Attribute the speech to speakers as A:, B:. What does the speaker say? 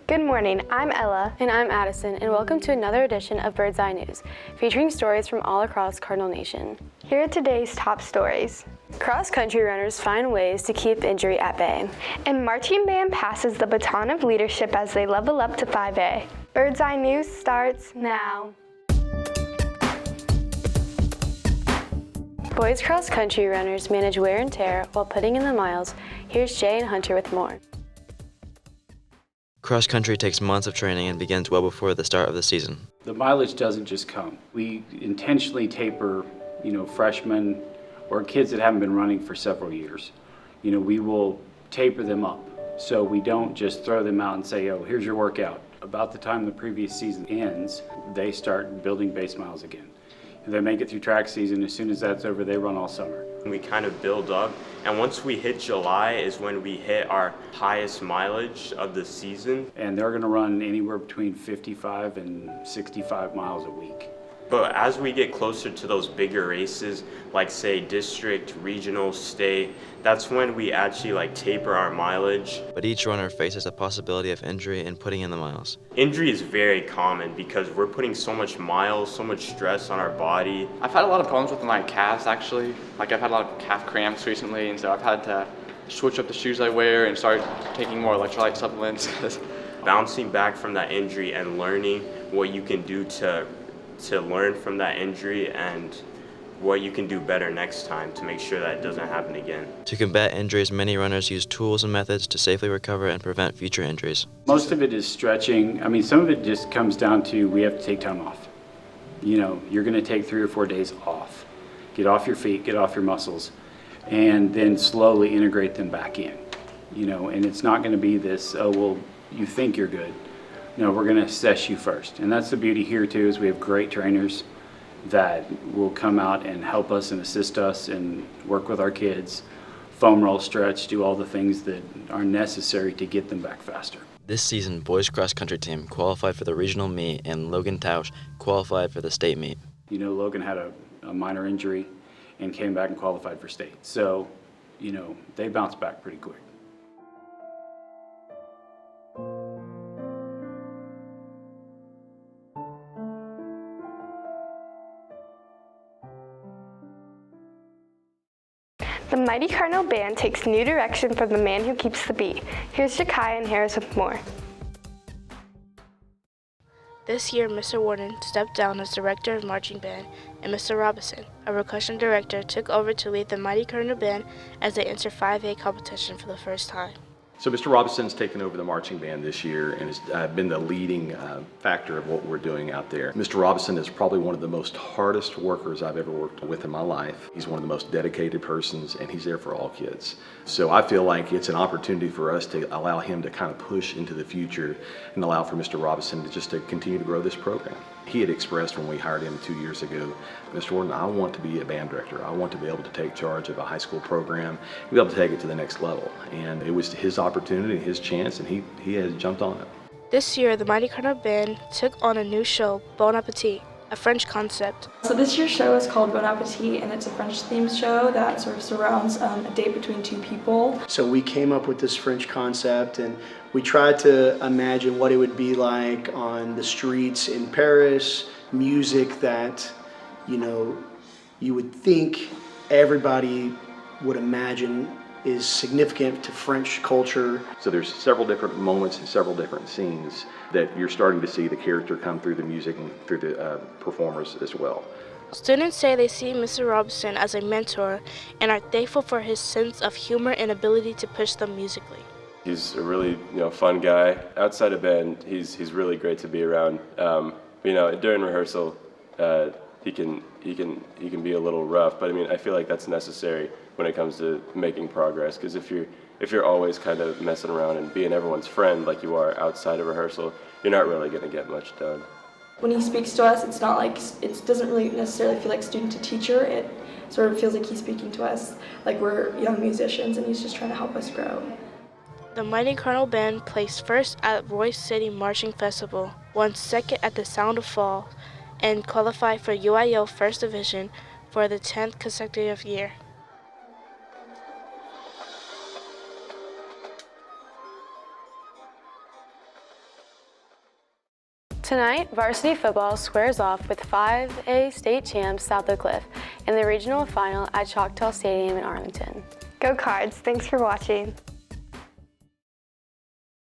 A: Good morning, I'm Ella.
B: And I'm Addison, and welcome to another edition of Bird's Eye News, featuring stories from all across Cardinal Nation.
A: Here are today's top stories.
B: Cross-country runners find ways to keep injury at bay.
A: And marching band passes the baton of leadership as they level up to 5A. Bird's Eye News starts now.
B: Boys cross-country runners manage wear and tear while putting in the miles. Here's Jay and Hunter with more.
C: Cross country takes months of training and begins well before the start of the season.
D: The mileage doesn't just come. We intentionally taper, freshmen or kids that haven't been running for several years. We will taper them up. So we don't just throw them out and say, oh, here's your workout. About the time the previous season ends, they start building base miles again. They make it through track season. As soon as that's over, they run all summer.
E: We kind of build up, and once we hit July is when we hit our highest mileage of the season.
D: And they're going to run anywhere between 55 and 65 miles a week.
E: But as we get closer to those bigger races, like say district, regional, state, that's when we actually taper our mileage.
C: But each runner faces a possibility of injury in putting in the miles.
E: Injury is very common because we're putting so much miles, so much stress on our body.
F: I've had a lot of problems with my calves actually. I've had a lot of calf cramps recently, and so I've had to switch up the shoes I wear and start taking more electrolyte supplements.
E: Bouncing back from that injury and learning what you can do to learn from that injury and what you can do better next time to make sure that it doesn't happen again.
C: To combat injuries, many runners use tools and methods to safely recover and prevent future injuries.
D: Most of it is stretching. Some of it just comes down to we have to take time off. You're going to take 3 or 4 days off. Get off your feet, get off your muscles, and then slowly integrate them back in. And it's not going to be this, oh, well, you think you're good. No, we're going to assess you first. And that's the beauty here too, is we have great trainers that will come out and help us and assist us and work with our kids, foam roll, stretch, do all the things that are necessary to get them back faster.
C: This season, boys cross country team qualified for the regional meet and Logan Tausch qualified for the state meet.
D: Logan had a minor injury and came back and qualified for state. So, they bounced back pretty quick.
A: The Mighty Cardinal Band takes new direction from the man who keeps the beat. Here's Jakaya and Harris with more.
G: This year, Mr. Warden stepped down as director of marching band, and Mr. Robinson, a percussion director, took over to lead the Mighty Cardinal Band as they enter 5A competition for the first time.
H: So Mr. Robinson's taken over the marching band this year and has been the leading factor of what we're doing out there. Mr. Robinson is probably one of the most hardest workers I've ever worked with in my life. He's one of the most dedicated persons, and he's there for all kids. So I feel like it's an opportunity for us to allow him to kind of push into the future and allow for Mr. Robinson to continue to grow this program. He had expressed when we hired him 2 years ago, Mr. Warden, I want to be a band director. I want to be able to take charge of a high school program and be able to take it to the next level. And it was his opportunity, his chance, and he has jumped on it.
G: This year, the Mighty Cardinal Band took on a new show, Bon Appetit, a French concept.
I: So this year's show is called Bon Appetit, and it's a French-themed show that sort of surrounds a date between two people.
J: So we came up with this French concept, and we tried to imagine what it would be like on the streets in Paris, music that, you would think everybody would imagine is significant to French culture.
H: So there's several different moments and several different scenes that you're starting to see the character come through the music and through the performers as well.
G: Students say they see Mr. Robinson as a mentor and are thankful for his sense of humor and ability to push them musically.
K: He's a really fun guy. Outside of band, he's really great to be around. During rehearsal, he can be a little rough, but I feel like that's necessary when it comes to making progress. Because if you're always kind of messing around and being everyone's friend like you are outside of rehearsal, you're not really going to get much done.
I: When he speaks to us, it's not like it doesn't really necessarily feel like student to teacher. It sort of feels like he's speaking to us like we're young musicians, and he's just trying to help us grow.
G: The Mighty Cardinal Band placed first at Royce City Marching Festival, won second at the Sound of Fall, and qualified for UIL First Division for the 10th consecutive year.
B: Tonight, varsity football squares off with 5A state champs South Oak Cliff in the regional final at Choctaw Stadium in Arlington.
A: Go Cards! Thanks for watching.